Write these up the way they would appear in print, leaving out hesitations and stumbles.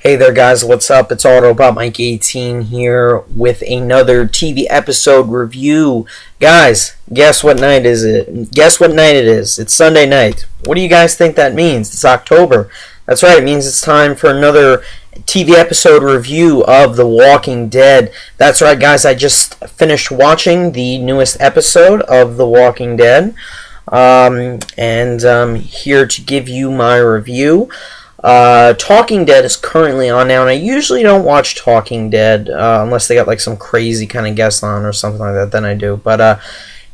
Hey there guys, what's up? It's Autobot Mike 18 here with another TV episode review. Guys, guess what night is it? Guess what night it is? It's Sunday night. What do you guys think that means? It's October. That's right, it means it's time for another TV episode review of The Walking Dead. That's right guys, I just finished watching the newest episode of The Walking Dead. And I'm here to give you my review. Talking Dead is currently on now, and I usually don't watch Talking Dead unless they got like some crazy kind of guest on or something like that, then I do. But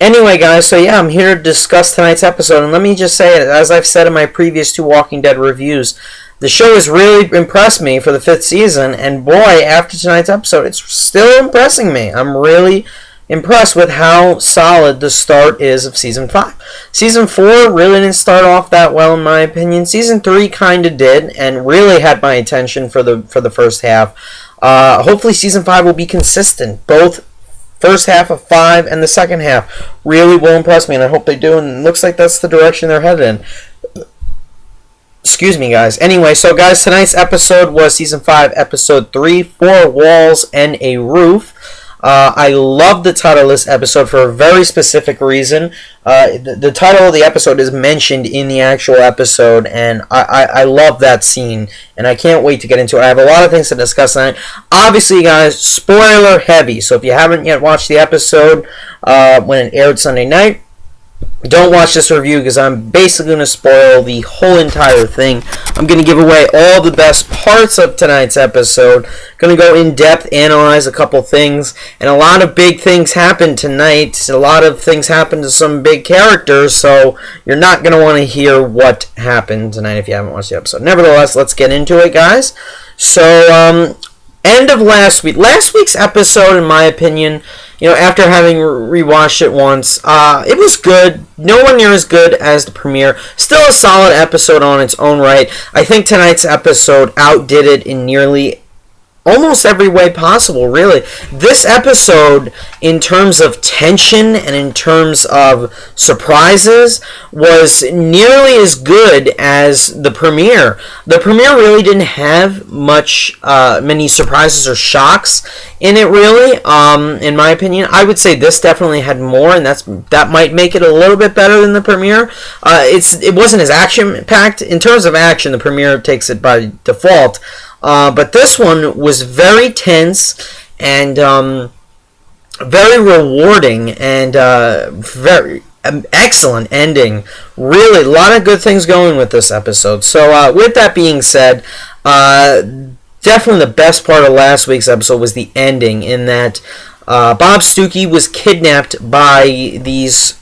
anyway guys, so yeah, I'm here to discuss tonight's episode, and let me just say it, as I've said in my previous two Walking Dead reviews, the show has really impressed me for the 5th season, and boy, after tonight's episode, it's still impressing me. I'm really impressed with how solid the start is of Season 5. Season 4 really didn't start off that well in my opinion. Season 3 kind of did and really had my attention for the first half. Hopefully Season 5 will be consistent. Both first half of 5 and the second half really will impress me, and I hope they do, and it looks like that's the direction they're headed in. Excuse me guys. Anyway, so guys, tonight's episode was Season 5, Episode 3, 4 Walls and a Roof. I love the title of this episode for a very specific reason. The title of the episode is mentioned in the actual episode, and I love that scene, and I can't wait to get into it. I have a lot of things to discuss tonight. Obviously, guys, spoiler heavy, so if you haven't yet watched the episode when it aired Sunday night, don't watch this review because I'm basically going to spoil the whole entire thing. I'm going to give away all the best parts of tonight's episode. Going to go in depth, analyze a couple things, and a lot of big things happen tonight. A lot of things happen to some big characters, so you're not going to want to hear what happened tonight if you haven't watched the episode. Nevertheless, let's get into it, guys. So, end of last week. Last week's episode, in my opinion, after having rewatched it once, it was good. Nowhere near as good as the premiere. Still a solid episode on its own right. I think tonight's episode outdid it in nearly almost every way possible, really. This episode, in terms of tension and in terms of surprises, was nearly as good as the premiere. The premiere really didn't have many surprises or shocks in it, really. In my opinion, I would say this definitely had more, and that might make it a little bit better than the premiere. It wasn't as action-packed. In terms of action, the premiere takes it by default. But this one was very tense and very rewarding and very excellent ending. Really, a lot of good things going with this episode. So with that being said, definitely the best part of last week's episode was the ending, in that Bob Stuckey was kidnapped by these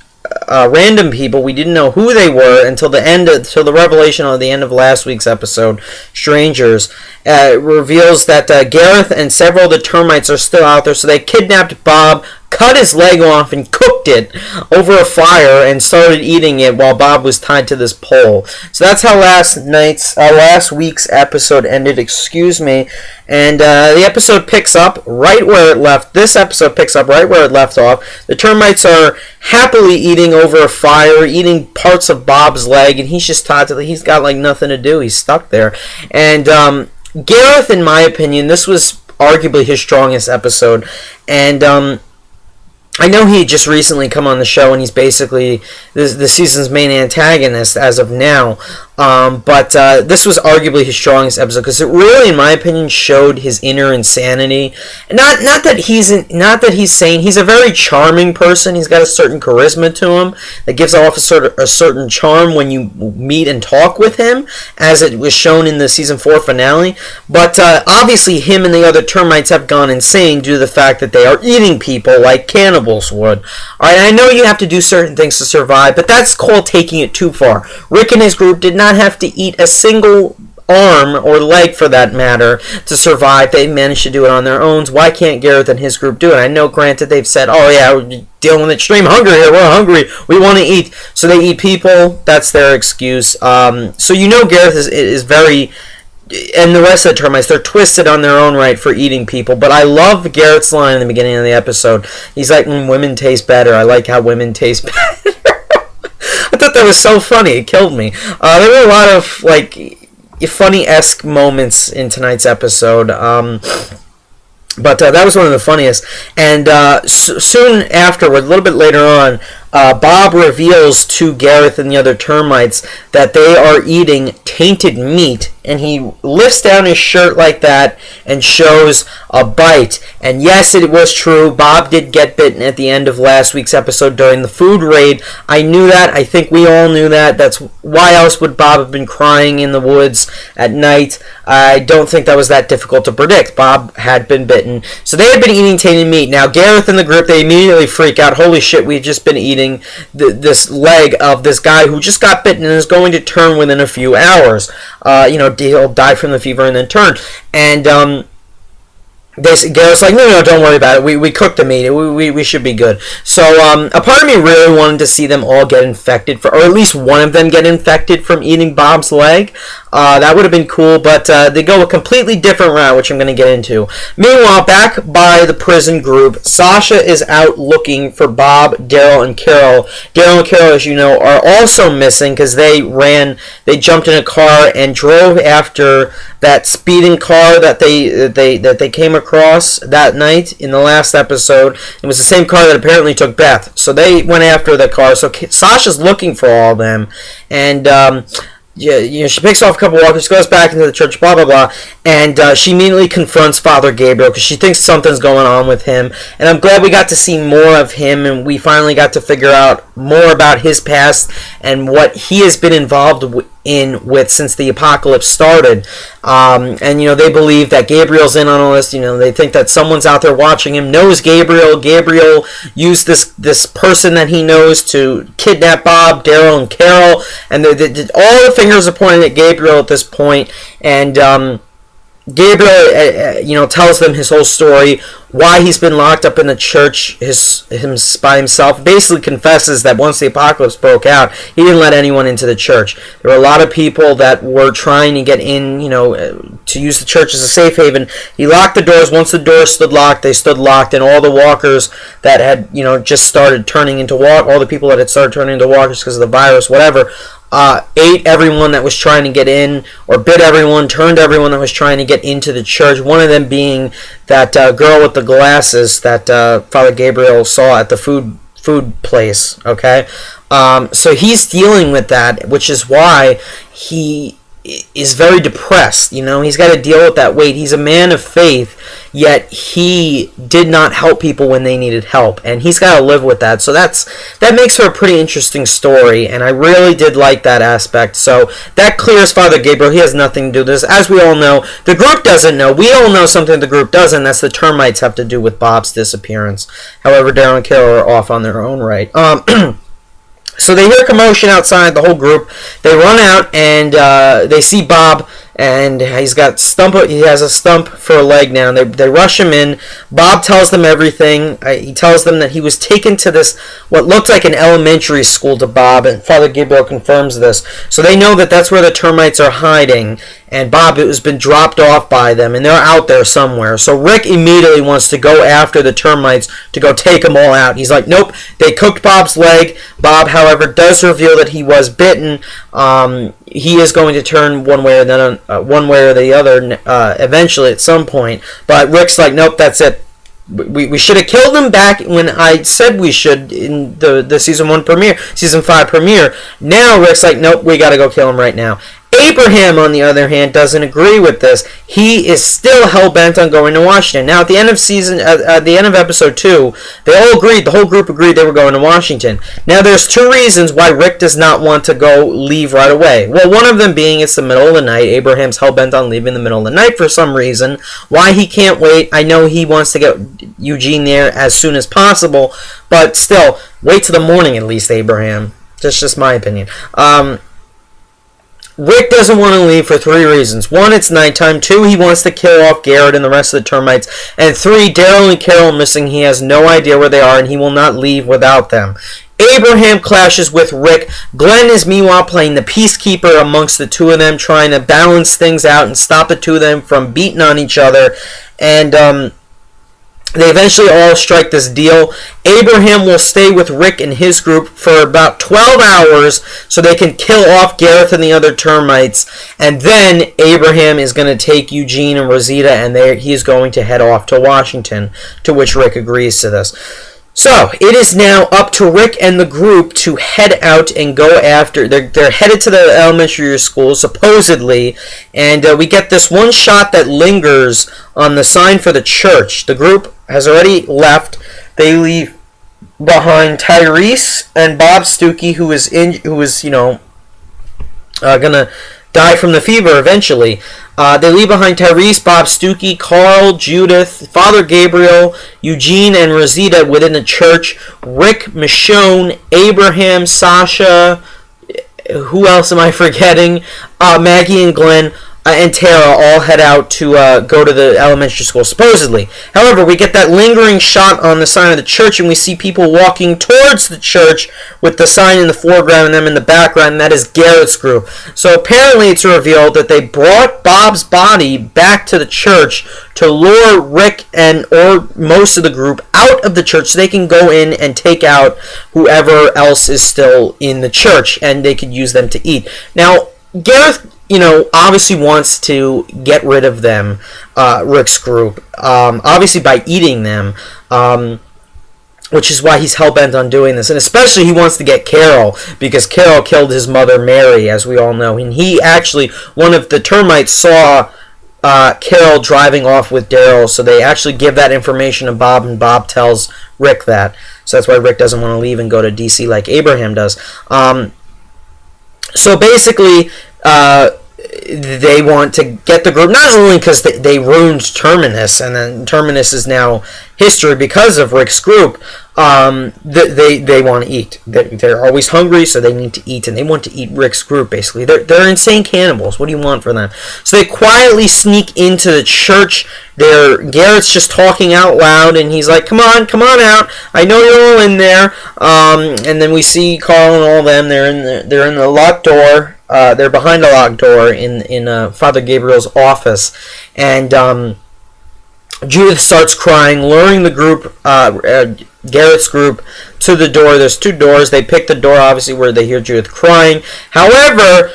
random people. We didn't know who they were until the revelation of the end of last week's episode. Strangers reveals that Gareth and several of the termites are still out there, so they kidnapped Bob, cut his leg off, and cooked it over a fire and started eating it while Bob was tied to this pole. So that's how last week's episode ended, excuse me. And the episode picks up right where it left. This episode picks up right where it left off. The termites are happily eating over a fire, eating parts of Bob's leg, and he's just tied to he's got like nothing to do. He's stuck there. And Gareth, in my opinion, this was arguably his strongest episode. And I know he had just recently come on the show, and he's basically the season's main antagonist as of now. But this was arguably his strongest episode because it really, in my opinion, showed his inner insanity. Not that he's sane. He's a very charming person. He's got a certain charisma to him that gives off a certain charm when you meet and talk with him, as it was shown in the season 4 finale. But obviously, him and the other termites have gone insane due to the fact that they are eating people like cannibals would. All right, I know you have to do certain things to survive, but that's called taking it too far. Rick and his group did not have to eat a single arm or leg, for that matter, to survive. They managed to do it on their own. Why can't Gareth and his group do it? I know, granted, they've said, oh yeah, we're dealing with extreme hunger here, we're hungry, we want to eat, so they eat people. That's their excuse. So Gareth is very, and the rest of the termites, they're twisted on their own right for eating people. But I love Garrett's line in the beginning of the episode. He's like, women taste better. I like how women taste better. I thought that was so funny. It killed me. There were a lot of, funny-esque moments in tonight's episode. But that was one of the funniest. And soon afterward, a little bit later on, Bob reveals to Gareth and the other termites that they are eating tainted meat, and he lifts down his shirt like that and shows a bite. And yes, it was true. Bob did get bitten at the end of last week's episode during the food raid. I knew that. I think we all knew that. That's why else would Bob have been crying in the woods at night? I don't think that was that difficult to predict. Bob had been bitten. So they had been eating tainted meat. Now, Gareth and the group, they immediately freak out. Holy shit, we've just been eating this leg of this guy who just got bitten and is going to turn within a few hours. He'll die from the fever and then turn. And Gareth's like, no, don't worry about it. We cooked the meat. We should be good. So a part of me really wanted to see them all get infected, or at least one of them get infected from eating Bob's leg. That would have been cool, but they go a completely different route, which I'm going to get into. Meanwhile, back by the prison group, Sasha is out looking for Bob, Daryl, and Carol. Daryl and Carol, as you know, are also missing because they jumped in a car and drove after that speeding car that they came across that night in the last episode. It was the same car that apparently took Beth. So they went after the car. So Sasha's looking for all of them, and she picks off a couple walkers, goes back into the church, blah, blah, blah, and she immediately confronts Father Gabriel because she thinks something's going on with him, and I'm glad we got to see more of him, and we finally got to figure out more about his past and what he has been involved with since the apocalypse started. And they believe that Gabriel's in on all this. They think that someone's out there watching him, knows Gabriel. Gabriel used this person that he knows to kidnap Bob, Daryl, and Carol, and all the fingers are pointing at Gabriel at this point. And Gabriel, tells them his whole story, why he's been locked up in the church by himself. Basically confesses that once the apocalypse broke out, he didn't let anyone into the church. There were a lot of people that were trying to get in, to use the church as a safe haven. He locked the doors. Once the doors stood locked, they stood locked, and all the walkers that had, just started turning into all the people that had started turning into walkers because of the virus, whatever, ate everyone that was trying to get in, or bit everyone, turned everyone that was trying to get into the church. One of them being that girl with the glasses that Father Gabriel saw at the food place. Okay, so he's dealing with that, which is why he is very depressed. He's got to deal with that weight. He's a man of faith, yet he did not help people when they needed help, and he's got to live with that. So that makes for a pretty interesting story, and I really did like that aspect. So that clears Father Gabriel. He has nothing to do with this. As we all know, the group doesn't know. We all know something the group doesn't. That's the termites have to do with Bob's disappearance. However, Daryl and Carol are off on their own right. So they hear commotion outside, the whole group. They run out, and they see Bob, and he has a stump for a leg now. They rush him in. Bob tells them everything. He tells them that he was taken to this, what looked like an elementary school to Bob, and Father Gabriel confirms this. So they know that that's where the termites are hiding, and Bob has been dropped off by them, and they're out there somewhere. So Rick immediately wants to go after the termites to go take them all out. He's like, nope, they cooked Bob's leg. Bob, however, does reveal that he was bitten. He is going to turn one way or the other eventually at some point. But Rick's like, nope, that's it. We should have killed him back when I said we should in the season 5 premiere. Now Rick's like, nope, we got to go kill him right now. Abraham, on the other hand, doesn't agree with this. He is still hell-bent on going to Washington. Now, at the end of episode 2, they all agreed, the whole group agreed they were going to Washington. Now, there's two reasons why Rick does not want to leave right away. Well, one of them being it's the middle of the night. Abraham's hell-bent on leaving in the middle of the night for some reason. Why he can't wait, I know he wants to get Eugene there as soon as possible, but still, wait till the morning at least, Abraham. That's just my opinion. Rick doesn't want to leave for 3 reasons. 1, it's nighttime. 2, he wants to kill off Garrett and the rest of the termites. And 3, Daryl and Carol are missing. He has no idea where they are, and he will not leave without them. Abraham clashes with Rick. Glenn is meanwhile playing the peacekeeper amongst the two of them, trying to balance things out and stop the two of them from beating on each other. And They eventually all strike this deal. Abraham will stay with Rick and his group for about 12 hours so they can kill off Gareth and the other termites. And then Abraham is going to take Eugene and Rosita, and he is going to head off to Washington, to which Rick agrees to this. So, it is now up to Rick and the group to head out and go after. They're headed to the elementary school, supposedly, and we get this one shot that lingers on the sign for the church. The group has already left. They leave behind Tyrese and Bob Stuckey, who is gonna die from the fever eventually. They leave behind Tyrese, Bob Stuckey, Carl, Judith, Father Gabriel, Eugene, and Rosita within the church. Rick, Michonne, Abraham, Sasha, who else am I forgetting? Maggie and Glenn and Tara all head out to go to the elementary school, supposedly. However, we get that lingering shot on the sign of the church, and we see people walking towards the church with the sign in the foreground and them in the background, and that is Garrett's group. So apparently it's revealed that they brought Bob's body back to the church to lure Rick or most of the group out of the church so they can go in and take out whoever else is still in the church, and they could use them to eat. Now, Gareth, obviously wants to get rid of them, Rick's group, obviously by eating them, which is why he's hell-bent on doing this. And especially he wants to get Carol, because Carol killed his mother, Mary, as we all know. And one of the termites saw Carol driving off with Daryl, so they actually give that information to Bob, and Bob tells Rick that. So that's why Rick doesn't want to leave and go to D.C. like Abraham does. So basically, they want to get the group, not only because they ruined Terminus, and then Terminus is now history because of Rick's group. They want to eat. They're always hungry, so they need to eat, and they want to eat Rick's group, basically. They're insane cannibals. What do you want from them? So they quietly sneak into the church. Garrett's just talking out loud, and he's like, come on out. I know you're all in there. And then we see Carl and all them. They're in the locked door. They're behind a locked door in Father Gabriel's office. And Judith starts crying, luring the group, Garrett's group, to the door. There's two doors. They pick the door, obviously, where they hear Judith crying. However,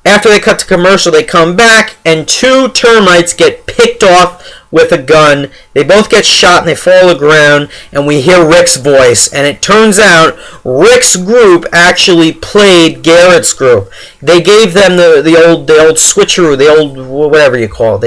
after they cut to commercial, they come back, and two termites get picked off with a gun. They both get shot, and they fall to the ground, and we hear Rick's voice. And it turns out Rick's group actually played Garrett's group. They gave them the old switcheroo, the old whatever you call it.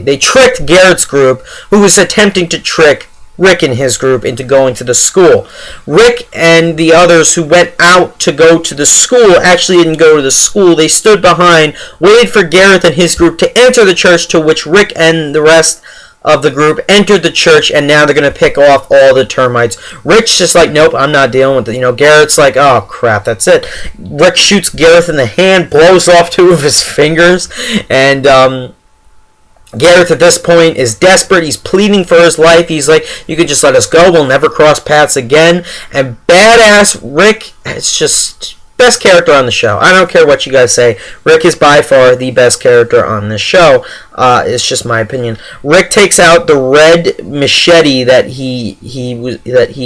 They tricked Garrett's group, who was attempting to trick Rick and his group into going to the school. Rick and the others who went out to go to the school actually didn't go to the school. They stood behind, waited for Gareth and his group to enter the church, to which Rick and the rest of the group entered the church, and now they're going to pick off all the termites. Rick's just like, nope, I'm not dealing with it. Garrett's like, oh crap, that's it. Rick shoots Gareth in the hand, blows off two of his fingers, and Gareth at this point is desperate. He's pleading for his life. He's like, you could just let us go. We'll never cross paths again. And badass Rick is just best character on the show. I don't care what you guys say. Rick is by far the best character on this show. It's just my opinion. Rick takes out the red machete that he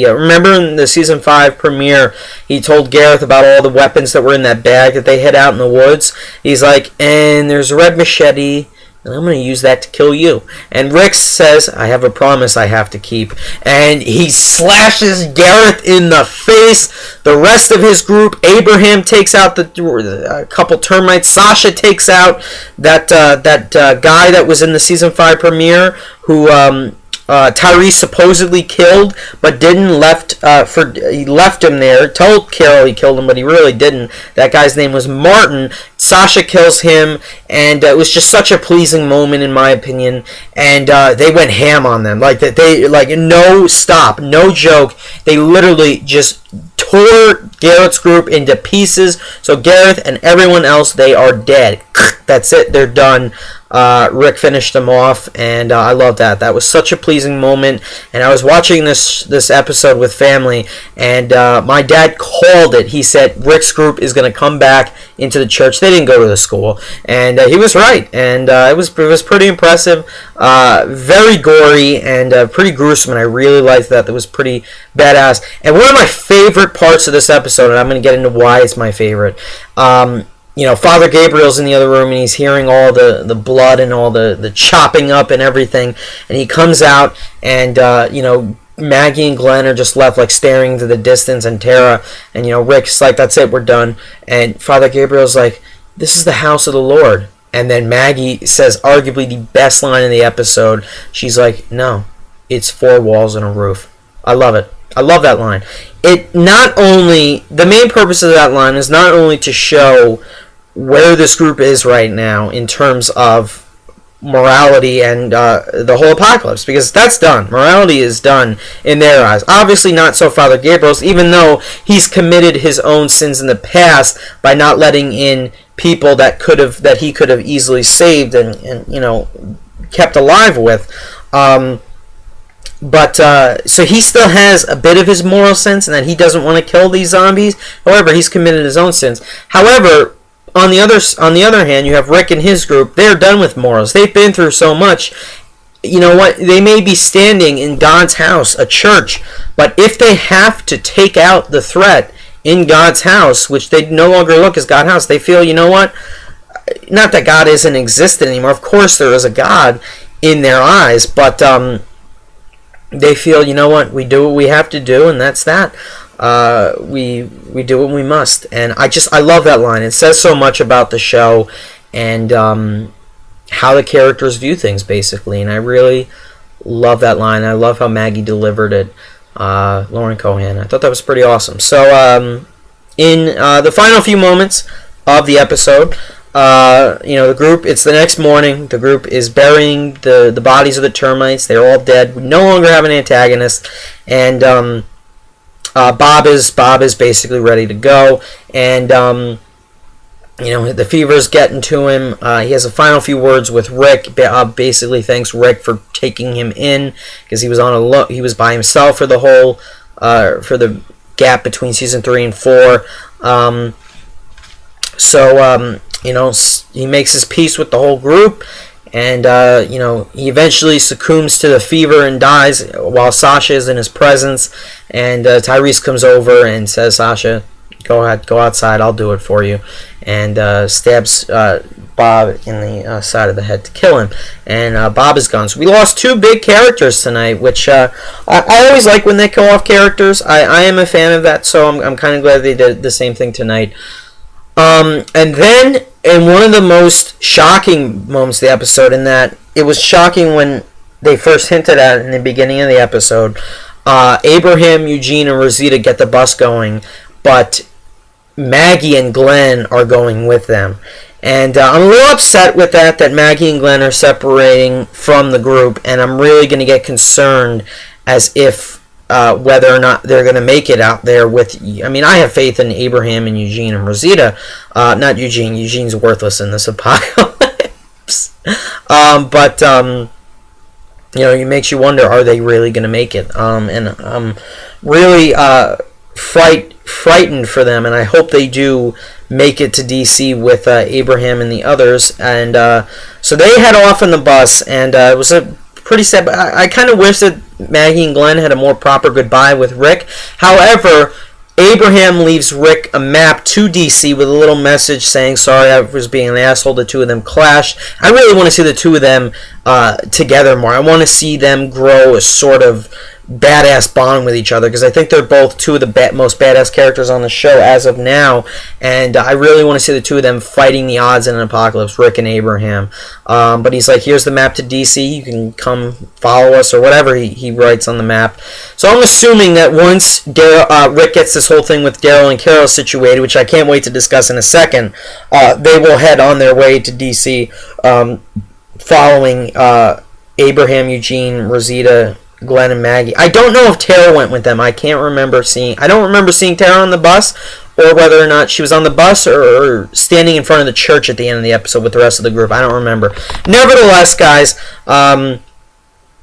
remember in the season 5 premiere, he told Gareth about all the weapons that were in that bag that they hid out in the woods. He's like, and there's a red machete, and I'm going to use that to kill you. And Rick says, I have a promise I have to keep. And he slashes Gareth in the face. The rest of his group, Abraham takes out a couple termites. Sasha takes out that guy that was in the season 5 premiere who Tyrese supposedly killed, but didn't he left him there. Told Carol he killed him, but he really didn't. That guy's name was Martin. Sasha kills him, and it was just such a pleasing moment in my opinion. And they went ham on them, no stop, no joke. They literally just tore Garrett's group into pieces. So Gareth and everyone else, they are dead. That's it. They're done. Rick finished them off, and I love that. That was such a pleasing moment. And I was watching this episode with family, and my dad called it. He said Rick's group is going to come back into the church. They didn't go to the school, and he was right. And it was pretty impressive. Very gory and pretty gruesome, and I really liked that. That was pretty badass. And one of my favorite parts of this episode, and I'm going to get into why it's my favorite. Father Gabriel's in the other room, and he's hearing all the blood and all the chopping up and everything. And he comes out, and Maggie and Glenn are just left like staring into the distance, and Tara and Rick's like, that's it, we're done. And Father Gabriel's like, this is the house of the Lord. And then Maggie says arguably the best line in the episode. She's like, no, it's 4 walls and a roof. I love it. I love that line. The main purpose of that line is not only to show where this group is right now in terms of morality and the whole apocalypse, because that's done. Morality is done in their eyes. Obviously not so Father Gabriel's, even though he's committed his own sins in the past by not letting in people that he could have easily saved and kept alive with. So he still has a bit of his moral sense, and that he doesn't want to kill these zombies. However, he's committed his own sins. However, on the other hand, you have Rick and his group. They're done with morals. They've been through so much. You know what? They may be standing in God's house, a church, but if they have to take out the threat in God's house, which they no longer look as God's house, they feel, you know what? Not that God isn't existent anymore. Of course, there is a God in their eyes, but they feel, you know what? We do what we have to do, and that's that. We do what we must, and I love that line. It says so much about the show and how the characters view things, basically, and I really love that line. I love how Maggie delivered it. Lauren Cohan. I thought that was pretty awesome. So in the final few moments of the episode, the group, it's the next morning. The group is burying the bodies of the termites. They're all dead. We no longer have an antagonist, and Bob is basically ready to go, and the fever's getting to him. He has a final few words with Rick. Bob basically thanks Rick for taking him in, because he was he was by himself for the whole for the gap between season 3 and 4. He makes his peace with the whole group, and he eventually succumbs to the fever and dies while Sasha is in his presence. And Tyrese comes over and says, Sasha, go ahead, go outside, I'll do it for you, and stabs Bob in the side of the head to kill him. And Bob is gone. So we lost 2 big characters tonight, which I always like when they kill off characters. I am a fan of that, so I'm kind of glad they did the same thing tonight. And then, in one of the most shocking moments of the episode, in that it was shocking when they first hinted at it in the beginning of the episode, Abraham, Eugene, and Rosita get the bus going, but Maggie and Glenn are going with them. And I'm a little upset with that Maggie and Glenn are separating from the group, and I'm really going to get concerned as if whether or not they're going to make it out there with... I have faith in Abraham and Eugene and Rosita. Not Eugene. Eugene's worthless in this apocalypse. It makes you wonder, are they really going to make it? And I'm really frightened for them, and I hope they do make it to DC with Abraham and the others. And so they head off on the bus, and it was a pretty sad... I kind of wish that Maggie and Glenn had a more proper goodbye with Rick. However, Abraham leaves Rick a map to DC with a little message saying, sorry, I was being an asshole. The 2 of them clashed. I really want to see the 2 of them together more. I want to see them grow a sort of badass bond with each other, because I think they're both 2 of the most badass characters on the show as of now, and I really want to see the 2 of them fighting the odds in an apocalypse, Rick and Abraham. But he's like, here's the map to DC, you can come follow us, or whatever he writes on the map. So I'm assuming that once Rick gets this whole thing with Daryl and Carol situated, which I can't wait to discuss in a second, they will head on their way to DC, following Abraham, Eugene, Rosita, Glenn, and Maggie. I don't know if Tara went with them. I don't remember seeing Tara on the bus, or whether or not she was on the bus or standing in front of the church at the end of the episode with the rest of the group. I don't remember. Nevertheless, guys,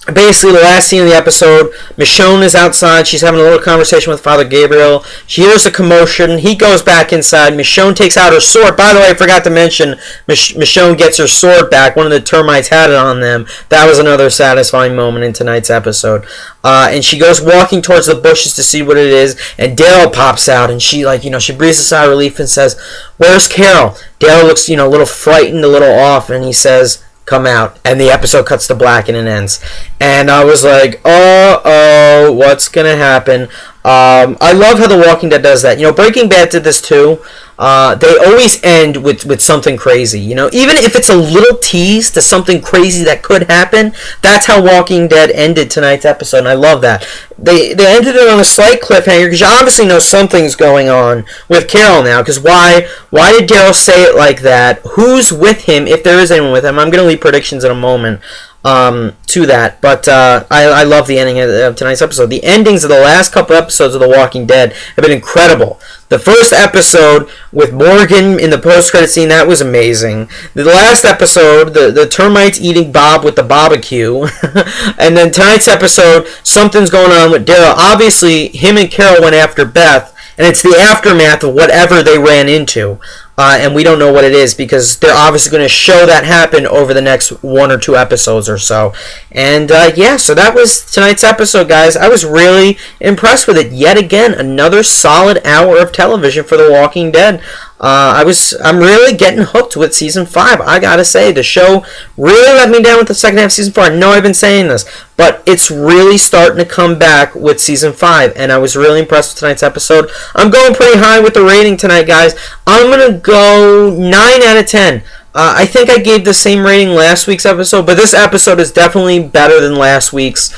basically, the last scene of the episode, Michonne is outside. She's having a little conversation with Father Gabriel. She hears a commotion. He goes back inside. Michonne takes out her sword. By the way, I forgot to mention, Michonne gets her sword back. One of the termites had it on them. That was another satisfying moment in tonight's episode. And she goes walking towards the bushes to see what it is. And Daryl pops out, and she breathes a sigh of relief and says, "Where's Carol?" Daryl looks, a little frightened, a little off, and he says, "Come out," and the episode cuts to black and it ends. And I was like, oh, what's gonna happen? I love how The Walking Dead does that. Breaking Bad did this too. They always end with something crazy. Even if it's a little tease to something crazy that could happen, that's how Walking Dead ended tonight's episode, and I love that. They ended it on a slight cliffhanger, because you obviously know something's going on with Carol now, because why did Daryl say it like that? Who's with him, if there is anyone with him? I'm going to leave predictions in a moment to that, but I love the ending of tonight's episode. The endings of the last couple episodes of The Walking Dead have been incredible. The first episode with Morgan in the post-credit scene, that was amazing. The last episode, the termites eating Bob with the Bobeque, and then tonight's episode, something's going on with Daryl. Obviously, him and Carol went after Beth, and it's the aftermath of whatever they ran into. And we don't know what it is, because they're obviously going to show that happen over the next 1 or 2 episodes or so. And so that was tonight's episode, guys. I was really impressed with it. Yet again, another solid hour of television for The Walking Dead. I'm really getting hooked with season 5. I gotta say, the show really let me down with the second half of season 4. I know I've been saying this, but it's really starting to come back with season 5, and I was really impressed with tonight's episode. I'm going pretty high with the rating tonight, guys. I'm gonna go 9 out of 10. I think I gave the same rating last week's episode, but this episode is definitely better than last week's.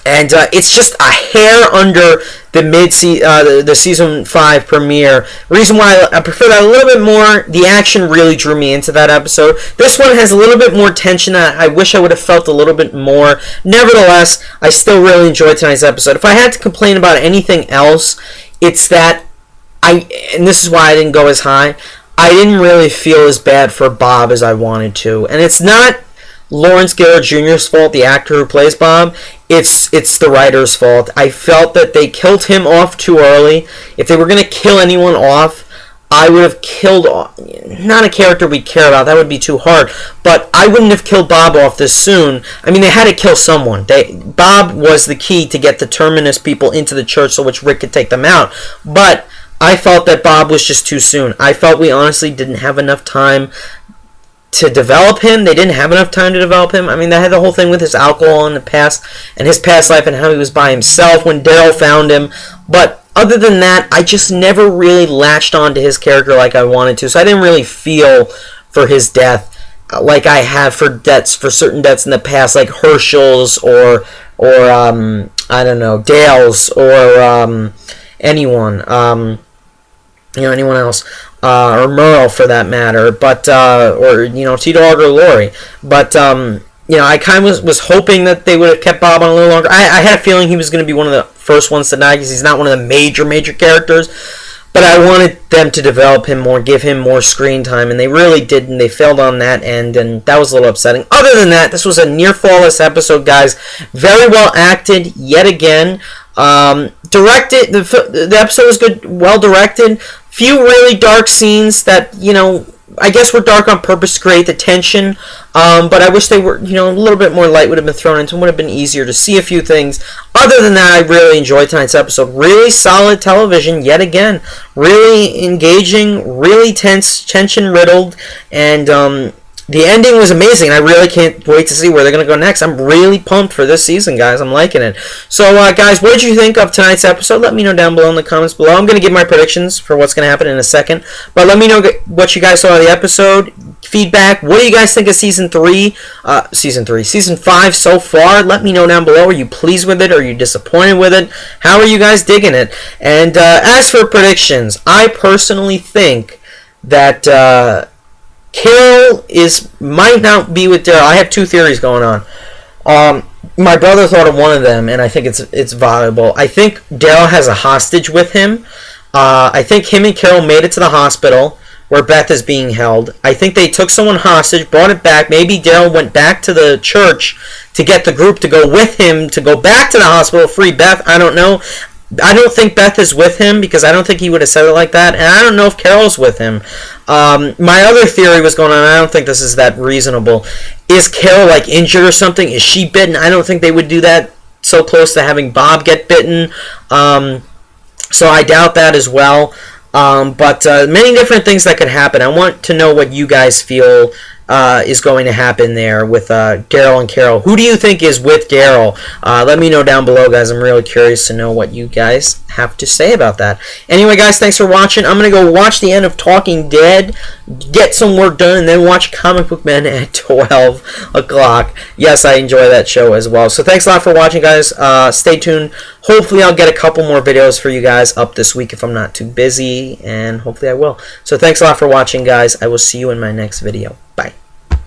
And it's just a hair under the season 5 premiere. Reason why I prefer that a little bit more, the action really drew me into that episode. This one has a little bit more tension that I wish I would have felt a little bit more. Nevertheless, I still really enjoyed tonight's episode. If I had to complain about anything else, it's that and this is why I didn't go as high, I didn't really feel as bad for Bob as I wanted to. And it's not Lawrence Garrett Jr.'s fault, the actor who plays Bob. It's the writer's fault. I felt that they killed him off too early. If they were going to kill anyone off, I would have killed, not a character we care about, that would be too hard, but I wouldn't have killed Bob off this soon. I mean, they had to kill someone. Bob was the key to get the Terminus people into the church so which Rick could take them out, but I felt that Bob was just too soon. I felt we honestly didn't have enough time to develop him. They didn't have enough time to develop him. I mean, they had the whole thing with his alcohol in the past and his past life and how he was by himself when Daryl found him. But other than that, I just never really latched on to his character like I wanted to. So I didn't really feel for his death like I have for certain deaths in the past, like Herschel's or I don't know, Dale's or anyone. Anyone else, or Merle for that matter, but or T-Dog or Lori, but I kind of was hoping that they would have kept Bob on a little longer. I had a feeling he was going to be one of the first ones to die because he's not one of the major characters, but I wanted them to develop him more, give him more screen time, and they really didn't. They failed on that end, and that was a little upsetting. Other than that, this was a near flawless episode, guys. Very well acted yet again. Directed, the episode was good, well directed. Few really dark scenes that, I guess were dark on purpose to create the tension. But I wish they were, a little bit more light would have been thrown into them. Would have been easier to see a few things. Other than that, I really enjoyed tonight's episode. Really solid television, yet again. Really engaging, really tense, tension riddled, and the ending was amazing. I really can't wait to see where they're going to go next. I'm really pumped for this season, guys. I'm liking it. So, guys, what did you think of tonight's episode? Let me know down below in the comments below. I'm going to give my predictions for what's going to happen in a second. But let me know what you guys saw of the episode. Feedback. What do you guys think of Season 5 so far? Let me know down below. Are you pleased with it? Are you disappointed with it? How are you guys digging it? And as for predictions, I personally think that Carol might not be with Daryl. I have 2 theories going on. My brother thought of one of them, and I think it's viable. I think Daryl has a hostage with him. I think him and Carol made it to the hospital where Beth is being held. I think they took someone hostage, brought it back. Maybe Daryl went back to the church to get the group to go with him to go back to the hospital, free Beth. I don't know. I don't think Beth is with him because I don't think he would have said it like that. And I don't know if Carol's with him. My other theory was going on. I don't think this is that reasonable. Is Carol like injured or something? Is she bitten? I don't think they would do that so close to having Bob get bitten. So I doubt that as well. But many different things that could happen. I want to know what you guys feel is going to happen there with Daryl and Carol. Who do you think is with Daryl? Let me know down below, guys. I'm really curious to know what you guys have to say about that. Anyway, guys, thanks for watching. I'm going to go watch the end of Talking Dead, get some work done, and then watch Comic Book Men at 12 o'clock. Yes, I enjoy that show as well. So thanks a lot for watching, guys. Stay tuned. Hopefully, I'll get a couple more videos for you guys up this week if I'm not too busy, and hopefully I will. So thanks a lot for watching, guys. I will see you in my next video. Bye.